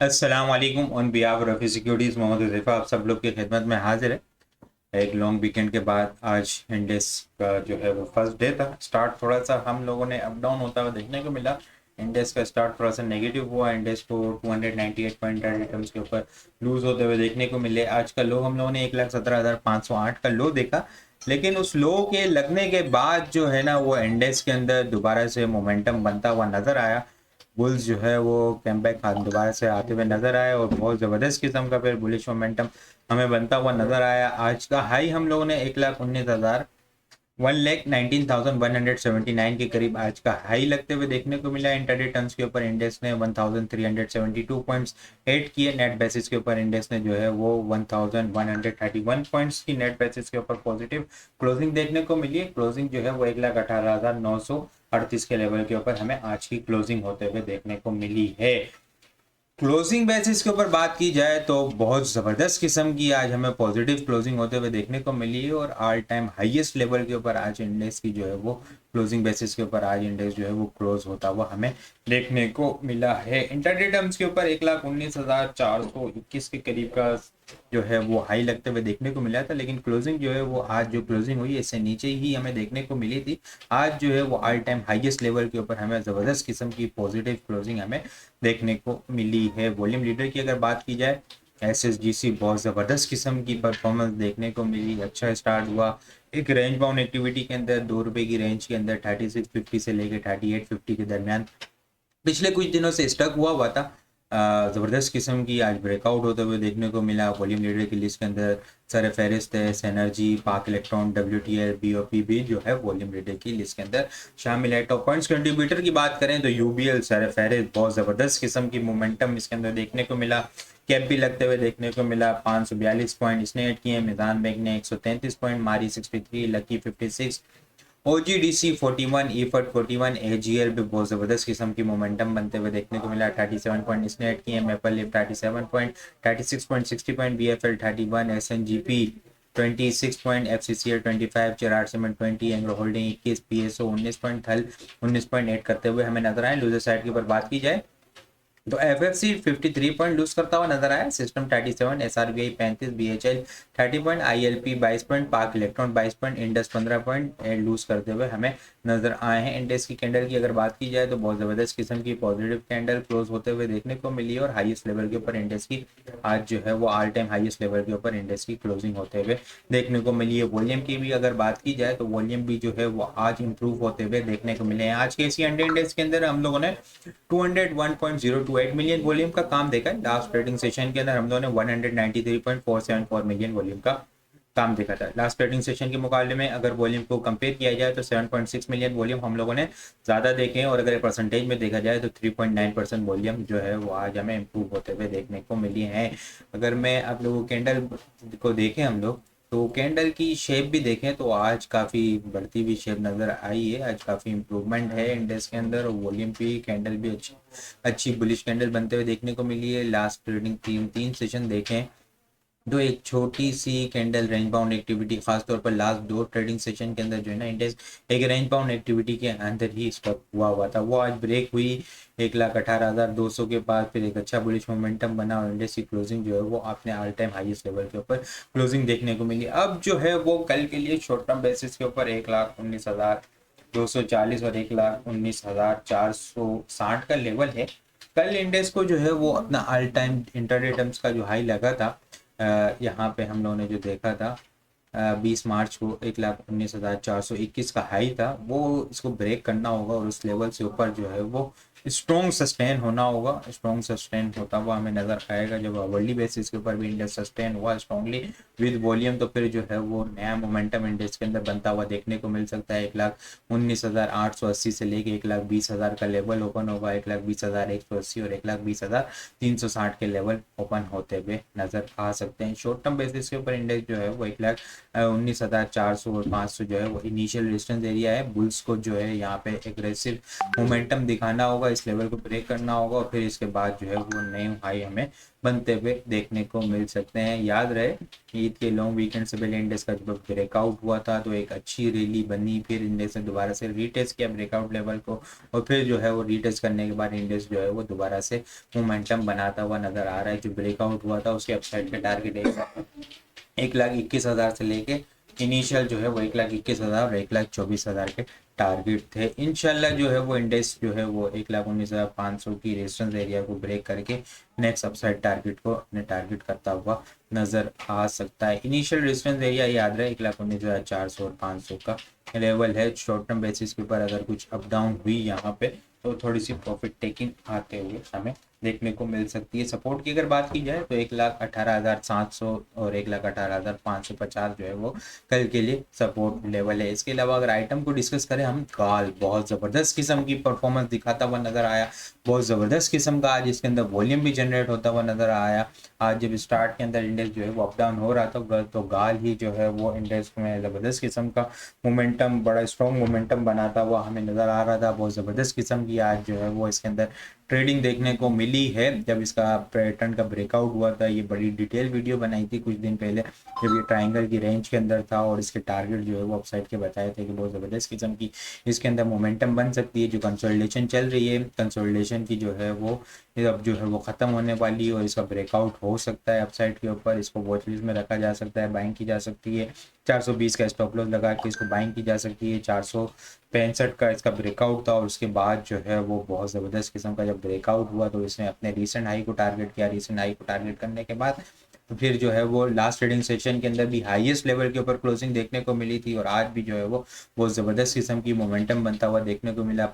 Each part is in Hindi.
अस्सलाम वालेकुम on behalf Rafi securities Mohammad Huzaifa आप सब लोग की खिदमत में हाजिर है। एक लॉन्ग वीकेंड के बाद आज इंडेक्स का जो है वो फर्स्ट डे था। स्टार्ट थोड़ा सा हम लोगों ने अप डाउन होता हुआ देखने को मिला। इंडेक्स का स्टार्ट थोड़ा सा नेगेटिव हुआ। इंडेक्स को 298 पॉइंट आइटम्स के ऊपर लूज होते हुए देखने को मिले। आज का लो हम लोगों ने 1,17,508 का लो देखा, लेकिन उस लो के लगने के बाद जो है ना वो इंडेक्स के अंदर दोबारा से मोमेंटम बनता हुआ नज़र आया। बुल्स जो है वो कैमबैक दोबारा से आते हुए नजर आए और बहुत ज़बरदस्त किस्म का फिर बुलिश मोमेंटम हमें बनता हुआ नजर आया। आज का हाई हम लोगों ने 1,19,000 1,19,179 के करीब आज का हाई लगते हुए देखने को मिला। इंटरडे टर्म्स के ऊपर इंडेक्स ने 1,372 पॉइंट्स ऐड किए। नेट बेसिस के ऊपर इंडेक्स ने जो है वो 1,131 पॉइंट्स की नेट बेसिस के ऊपर पॉजिटिव क्लोजिंग देखने को मिली। क्लोजिंग जो है वो 1,18,938 के लेवल के ऊपर हमें आज की क्लोजिंग होते हुए देखने को मिली है। क्लोजिंग बेसिस के ऊपर बात की जाए तो बहुत ज़बरदस्त किस्म की आज हमें पॉजिटिव क्लोजिंग होते हुए देखने को मिली है और ऑल टाइम हाईएस्ट लेवल के ऊपर आज इंडेक्स की जो है वो क्लोजिंग बेसिस के ऊपर आज इंडेक्स जो है वो क्लोज होता हुआ हमें देखने को मिला है। इंटरडे टर्म्स के ऊपर 1,19,421 के करीब का जो है वो हाई लगते हुए देखने को मिला था, लेकिन क्लोजिंग जो है वो आज जो क्लोजिंग हुई इससे नीचे ही हमें देखने को मिली थी। आज जो है वो ऑल टाइम हाईएस्ट लेवल के ऊपर हमें ज़बरदस्त किस्म की पॉजिटिव क्लोजिंग हमें देखने को मिली है। वॉल्यूम लीडर की अगर बात की जाए, एसएसजीसी बहुत ज़बरदस्त किस्म की परफॉर्मेंस देखने को मिली। अच्छा स्टार्ट हुआ एक रेंज बाउंड एक्टिविटी के अंदर, ₹2 की रेंज के अंदर 3650 से लेकर 3850 के दरमियान पिछले कुछ दिनों से स्टक हुआ था। ज़बरदस्त किस्म की आज ब्रेकआउट होते हुए देखने को मिला। वॉल्यूम लीडर की लिस्ट के अंदर सर फहरिस्त है एनर्जी, पाक इलेक्ट्रॉन, WTL, BOP भी जो है वॉल्यूम लीडर की लिस्ट के अंदर शामिल है। टॉप पॉइंट्स कंट्रीब्यूटर की बात करें तो UBL सर फहरिस्त बहुत ज़बरदस्त किस्म की मोमेंटम इसके अंदर देखने को मिला। कैप भी लगते हुए देखने को मिला। 542 पॉइंट इसने ऐड किए। मिजान बैंक ने 133 पॉइंट मारी 63, लकी 56, OGDC 41, ईफर्ट 41, AGL भी बहुत ज़बरदस्त किस्म की मोमेंटम बनते हुए देखने को मिला। 37 पॉइंट इसने ऐड किए। Maple Leaf 37 point, 36 point 60 point, BFL 31, SNGP 26 point, FCCL 25, Cherat cement 20, Anglo holding 21, PSO 19 point, Thal 19 point add करते हुए हमें नजर आए। लूजर साइड के ऊपर बात की जाए तो FFC 53 पॉइंट लूज करता हुआ नजर आया। System 37, SRBI 35, BHL 30 point, ILP 22 point, Pak electron 22 point, Indus 15 point lose करते हुए हमें नजर आए हैं। इंडेक्स की कैंडल की अगर बात की जाए तो बहुत जबरदस्त किस्म की पॉजिटिव कैंडल क्लोज होते हुए देखने को मिली और हाईएस्ट लेवल के ऊपर इंडेक्स की आज जो है वो ऑल टाइम हाईएस्ट लेवल के ऊपर इंडेक्स की क्लोजिंग होते हुए देखने को मिली है। वॉल्यूम की भी अगर बात की जाए तो वॉल्यूम भी जो है वो आज इंप्रूव होते हुए देखने को मिले हैं। आज के एशिया इंडेक्स के अंदर हम लोगों ने 201.028 मिलियन वॉल्यूम का काम देखा है। लास्ट ट्रेडिंग सेशन के अंदर हम लोगों ने 193.474 मिलियन वॉल्यूम का काम देखा था। लास्ट ट्रेडिंग सेशन के मुकाबले में अगर वॉल्यूम को कंपेयर किया जाए तो 7.6 मिलियन वॉल्यूम हम लोगों ने ज़्यादा देखे हैं और अगर परसेंटेज में देखा जाए तो 3.9% वॉल्यूम जो है वो आज हमें इम्प्रूव होते हुए देखने को मिली है। अगर मैं आप लोगों कैंडल को देखें हम लोग तो कैंडल की शेप भी देखें तो आज काफ़ी बढ़ती हुई शेप नज़र आई है। आज काफ़ी इम्प्रूवमेंट है इंडेक्स के अंदर और वॉल्यूम भी कैंडल भी अच्छी बुलिश कैंडल बनते हुए देखने को मिली है। लास्ट ट्रेडिंग तीन सेशन देखें तो एक छोटी सी कैंडल रेंज बाउंड एक्टिविटी खासतौर पर लास्ट 2 ट्रेडिंग सेशन के अंदर जो है ना इंडेक्स एक रेंज बाउंड एक्टिविटी के अंदर ही स्टॉक हुआ था। वो आज ब्रेक हुई 1,18,200 के पास, फिर एक अच्छा बुलिश मोमेंटम बना और इंडेक्स की क्लोजिंग जो है वो अपने ऑल टाइम हाईएस्ट लेवल के ऊपर क्लोजिंग देखने को मिली। अब जो है वो कल के लिए शॉर्ट टर्म बेसिस के ऊपर 1,19,240 और 1,19,460 का लेवल है। कल इंडेक्स को जो है वो अपना ऑल टाइम इंटरडे टर्म्स का जो हाई लगा था, यहाँ पे हम लोगों ने जो देखा था 20 मार्च को 1,19,421 का हाई था, वो इसको ब्रेक करना होगा और उस लेवल से ऊपर जो है वो स्ट्रॉन्ग सस्टेन होना होगा। स्ट्रॉन्ग सस्टेन होता हुआ हमें नज़र आएगा जब वर्ल्डली बेसिस के ऊपर भी इंडेक्स सस्टेन हुआ स्ट्रॉन्गली विद वॉल्यूम, तो फिर जो है वो नया मोमेंटम इंडेक्स के अंदर बनता हुआ देखने को मिल सकता है। 1,19,880 से लेके 1,20,000 का लेवल ओपन होगा। 1,20,180 और 1,20,360 के लेवल ओपन होते हुए नजर आ सकते हैं। शॉर्ट टर्म बेसिस के ऊपर इंडेक्स जो है वो 1,19,400 और 500 जो है वो इनिशियल रेजिस्टेंस एरिया है। बुल्स को जो है यहाँ पे एग्रेसिव मोमेंटम दिखाना होगा इस लेवल को ब्रेक करना होगा और फिर इसके बाद जो है वो नए हाई हमें बनते हुए देखने को मिल सकते हैं। याद रहे ईद के लॉन्ग वीकेंड से पहले इंडेक्स का जब ब्रेकआउट हुआ था तो एक अच्छी रैली बनी, फिर इंडेक्स ने दोबारा से रीटेस्ट किया ब्रेकआउट लेवल को और फिर जो है वो रीटेस्ट करने के बाद इंडेक्स जो है वो दोबारा से मोमेंटम बनाता हुआ नजर आ रहा है। जो ब्रेकआउट हुआ था उसके अपसाइड के टारगेट 1,21,000 से लेके इनिशियल जो है वो 1,21,000 और 1,24,000 के टारगेट थे। इंशाल्लाह जो है वो इंडेक्स जो है वो 1,19,500 की रेजिस्टेंस एरिया को ब्रेक करके नेक्स्ट अपसाइड टारगेट को अपने टारगेट करता हुआ नजर आ सकता है। इनिशियल रेजिस्टेंस एरिया याद रहे 1,19,400 और 500 का लेवल है। शॉर्ट टर्म बेसिस के ऊपर अगर कुछ अप डाउन हुई यहाँ पे तो थोड़ी सी प्रॉफिट टेकिंग आते हुए हमें देखने को मिल सकती है। सपोर्ट की अगर बात की जाए तो 1,18,700 और 1,18,550 जो है वो कल के लिए सपोर्ट लेवल है। इसके अलावा अगर आइटम को डिस्कस करें हम, काल बहुत ज़बरदस्त किस्म की परफॉर्मेंस दिखाता हुआ नजर आया, बहुत ज़बरदस्त किस्म का आज इसके अंदर वॉल्यूम भी जनरेट होता हुआ नजर आया। आज जब स्टार्ट के अंदर इंडेक्स जो है वो अप डाउन हो रहा था तो गाल ही जो है वो इंडेक्स में ज़बरदस्त किस्म का मोमेंटम, बड़ा स्ट्रॉन्ग मोमेंटम बनाता हुआ हमें नज़र आ रहा था। बहुत ज़बरदस्त किस्म की आज जो है वो इसके अंदर ट्रेडिंग देखने को मिली है। जब इसका पैटर्न का ब्रेकआउट हुआ था, ये बड़ी डिटेल वीडियो बनाई थी कुछ दिन पहले जब ये ट्रायंगल की रेंज के अंदर था और इसके टारगेट जो है वो अपसाइड के बताए थे कि बहुत ज़बरदस्त किस्म की इसके अंदर मोमेंटम बन सकती है। जो कंसोलिडेशन चल रही है, कंसोलिडेशन की जो है वो अब जो है वो ख़त्म होने वाली है और इसका ब्रेकआउट हो सकता है अपसाइड के ऊपर। इसको वॉच लिस्ट में रखा जा सकता है, बाइंग की जा सकती है। 420 का स्टॉप लॉस लगा के इसको बाइंग की जा सकती है। 465 का इसका ब्रेकआउट था और उसके बाद जो है वो बहुत ज़बरदस्त किस्म का जब ब्रेकआउट हुआ तो इसने अपने रीसेंट हाई को टारगेट किया। रीसेंट हाई को टारगेट करने के बाद तो फिर जो है वो लास्ट ट्रेडिंग सेशन के अंदर भी हाईएस्ट लेवल के ऊपर क्लोजिंग देखने को मिली थी और आज भी जो है वो बहुत ज़बरदस्त किस्म की मोमेंटम बनता हुआ देखने को मिला।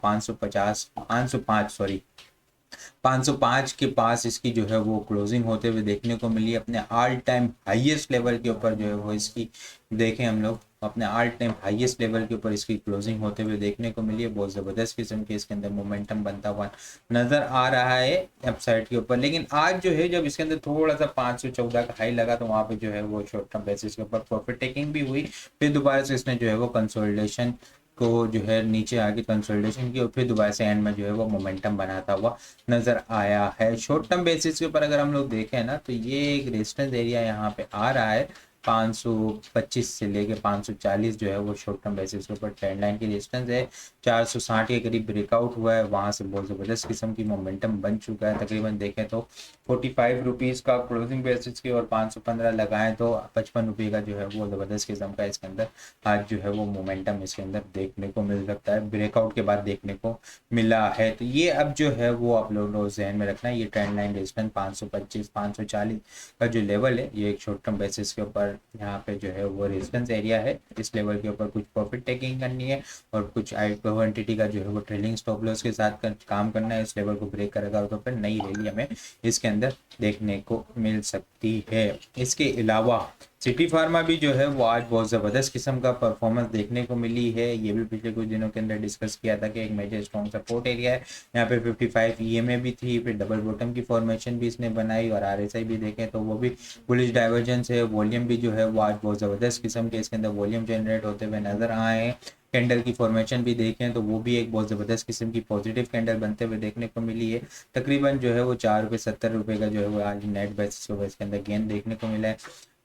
505 के पास इसकी जो है वो क्लोजिंग होते हुए देखने को मिली। अपने ऑल टाइम हाईएस्ट लेवल के ऊपर जो है वो इसकी देखें हम लोग अपने ऑल टाइम हाईएस्ट लेवल के ऊपर इसकी क्लोजिंग होते हुए देखने को मिली है। बहुत ज़बरदस्त किस्म के इसके अंदर मोमेंटम बनता हुआ नज़र आ रहा है अपसाइड के ऊपर। लेकिन आज जो है जब इसके अंदर थोड़ा सा 514 का हाई लगा तो वहाँ पे जो है वो शॉर्ट टर्म बेसिस के ऊपर प्रॉफिट टेकिंग भी हुई। फिर दोबारा से इसने जो है वो कंसोलिडेशन को जो है नीचे आके कंसोलिडेशन की और फिर दोबारा से एंड में जो है वो मोमेंटम बनाता हुआ नज़र आया है। शॉर्ट टर्म बेसिस के ऊपर अगर हम लोग देखें ना तो ये एक रेजिस्टेंस एरिया यहाँ पे आ रहा है 525 से लेके 540 जो है वो शॉर्ट टर्म बेसिस के ऊपर ट्रेंड लाइन की रेजिस्टेंस है। 460 के करीब ब्रेकआउट हुआ है, वहाँ से बहुत ज़बरदस्त किस्म की मोमेंटम बन चुका है। तकरीबन देखें तो 45 रुपीज़ का क्लोजिंग बेसिस की और 515 लगाएं तो 55 रुपये का जो है वो ज़बरदस्त किस्म का इसके अंदर आज जो है वो मोमेंटम इसके अंदर देखने को मिल सकता है, ब्रेकआउट के बाद देखने को मिला है। तो ये अब जो है वो आप लोग जहन में रखना है, ये ट्रेंड लाइन रेजिस्टेंस 525 540 का जो लेवल है ये एक शॉर्ट टर्म बेसिस के ऊपर यहाँ पे जो है वो रेजिस्टेंस एरिया है। इस लेवल के ऊपर कुछ प्रॉफिट टेकिंग करनी है और कुछ क्वांटिटी का जो है वो ट्रेलिंग स्टॉप लॉस के साथ काम करना है। इस लेवल को ब्रेक करेगा तो फिर नई रैली हमें इसके अंदर देखने को मिल सकती है। इसके अलावा सिटी फार्मा भी जो है वो आज बहुत ज़बरदस्त किस्म का परफॉर्मेंस देखने को मिली है। ये भी पिछले कुछ दिनों के अंदर डिस्कस किया था कि एक मेजर स्ट्रॉन्ग सपोर्ट एरिया है। यहाँ पे 55 ईएमए भी थी, फिर डबल बॉटम की फॉर्मेशन भी इसने बनाई और आरएसआई भी देखें तो वो भी बुलिश डाइवर्जेंस है। वॉल्यूम भी जो है वो आज बहुत ज़बरदस्त किस्म के इसके अंदर वॉल्यूम जनरेट होते हुए नजर आए हैं। कैंडल की फॉर्मेशन भी देखें तो वो भी एक बहुत ज़बरदस्त किस्म की पॉजिटिव कैंडल बनते हुए देखने को मिली है। तकरीबन जो है वो 4.70 का जो है वो आज नेट बेसिस के ऊपर इसके अंदर गेन देखने को मिला है।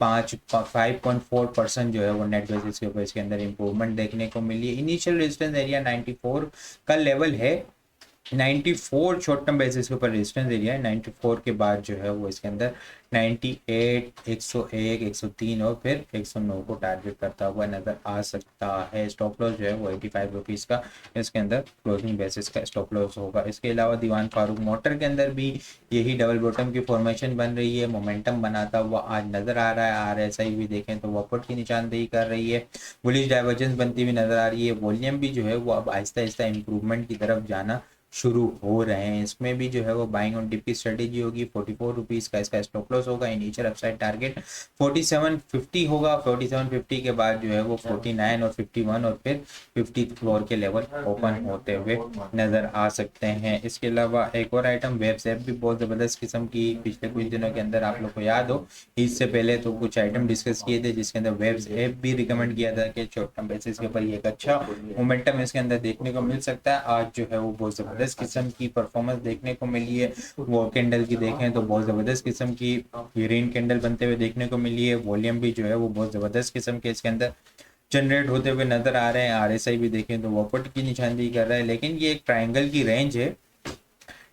5.4% जो है वो नेट बेसिस के ऊपर इसके अंदर इंप्रूवमेंट देखने को मिली है। इनिशियल रेजिस्टेंस एरिया 94 का लेवल है। 94 शॉर्ट टर्म बेसिस के ऊपर रेजिस्टेंस एरिया है। 94 के बाद जो है वो इसके अंदर 98, 101, 103 और फिर 109 को टारगेट करता हुआ नजर आ सकता है। स्टॉप लॉस जो है वो 85 रुपीज़ का इसके अंदर क्लोजिंग बेसिस का स्टॉप लॉस होगा। इसके अलावा दीवान फारूक मोटर के अंदर भी यही डबल बॉटम की फॉर्मेशन बन रही है, मोमेंटम बनाता हुआ आज नजर आ रहा है। आरएसआई भी देखें तो वो अपवर्ड की निशानदेही कर रही है, बुलिश डाइवर्जेंस बनती हुई नजर आ रही है। वॉल्यूम भी जो है वो अब आहिस्ता आहिस्ता इंप्रूवमेंट की तरफ जाना शुरू हो रहे हैं। इसमें भी जो है वो बाइंग ऑन डिप की स्ट्रेटेजी होगी। 44 रुपीज़ का इसका स्टॉप लॉस होगा। इनिशियल अपसाइड टारगेट 4750 होगा। 4750 के बाद जो है वो 49 और 51 और फिर 54 के लेवल ओपन होते हुए नज़र आ सकते हैं। इसके अलावा एक और आइटम वेब्स ऐप भी बहुत ज़बरदस्त किस्म की पिछले कुछ दिनों के अंदर आप लोग को याद हो, इससे पहले तो कुछ आइटम डिस्कस किए थे जिसके अंदर वेब्स ऐप भी रिकमेंड किया था कि शॉर्ट टर्म बेसिस के ऊपर ये एक अच्छा मोमेंटम इसके अंदर देखने को मिल सकता है। आज जो है वो बहुत ज़बरदस्त किस्म की परफॉर्मेंस देखने को मिली है। वो कैंडल की देखें तो बहुत ज़बरदस्त किस्म की ग्रीन कैंडल बनते हुए देखने को मिली है। वॉल्यूम भी जो है वो बहुत ज़बरदस्त किस्म के इसके अंदर जनरेट होते हुए नजर आ रहे हैं। आरएसआई भी देखें तो वॉपट की निशानदेही कर रहा है, लेकिन ये एक ट्राइंगल की रेंज है।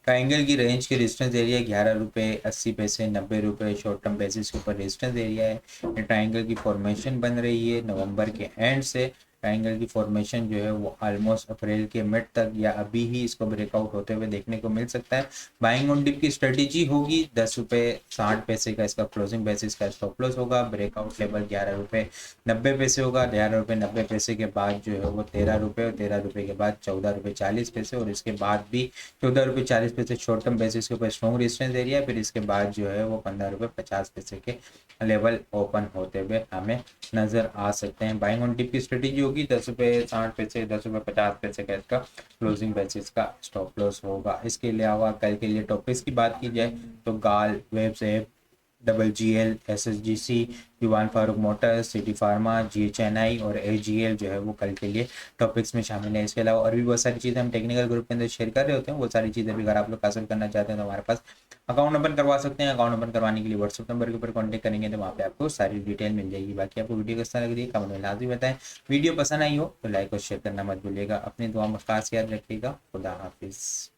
ट्राइंगल की रेंज के रेजिस्टेंस एरिया 11 रुपये 80 पैसे 90 रुपये शॉर्ट टर्म बेसिस के ऊपर रेजिस्टेंस एरिया है। ये ट्राइंगल की फॉर्मेशन बन रही है नवंबर के एंड से। ट्राइंगल की फॉर्मेशन जो है वो ऑलमोस्ट अप्रैल के मिड तक या अभी ही इसको ब्रेकआउट होते हुए देखने को मिल सकता है। बाइंग ऑन डिप की स्ट्रेटेजी होगी। 10 रुपये 60 पैसे का इसका क्लोजिंग बेसिस का स्टॉप लॉस होगा। ब्रेकआउट लेवल 11 रुपये 90 पैसे होगा। 11 रुपये 90 पैसे के बाद जो है वो 13 रुपये और 13 रुपये के बाद 14 रुपये 40 पैसे और इसके बाद भी 14 रुपये 40 पैसे शॉर्ट टर्म बेसिस के ऊपर स्ट्रॉन्ग रेजिस्टेंस एरिया। फिर इसके बाद जो है वो 15 रुपये 50 पैसे के लेवल ओपन होते हुए हमें नजर आ सकते हैं। बाइंग ऑन टिप की स्ट्रेटेजी होगी। 10 रुपये 60 पैसे 10 रुपये 50 पैसे का इसका क्लोजिंग बेसिस का स्टॉप लॉस होगा। इसके अलावा कल के लिए टॉपिक्स की बात की जाए तो गाल, वेब्स ऐप, GGL, SSGC, युवान Farooq Motors, city pharma, GHNI और AGL जो है वो कल के लिए टॉपिक्स में शामिल है। इसके अलावा और भी बहुत सारी चीज़ें हम टेक्निकल ग्रुप के अंदर शेयर कर रहे होते हैं। वो सारी चीज़ें भी अगर आप लोग हासिल करना चाहते हैं तो हमारे पास अकाउंट ओपन करवा सकते हैं। अकाउंट ओपन करवाने के लिए व्हाट्सअप नंबर के ऊपर कॉन्टैक्ट करेंगे तो वहाँ पे आपको सारी डिटेल मिल जाएगी। बाकी आपको वीडियो कैसा लग रही है कमेंट में लाजमी बताएं। वीडियो पसंद आई हो तो लाइक और शेयर करना मत भूलिएगा। अपनी दुआ में खास याद रखिएगा। खुदा हाफिज़।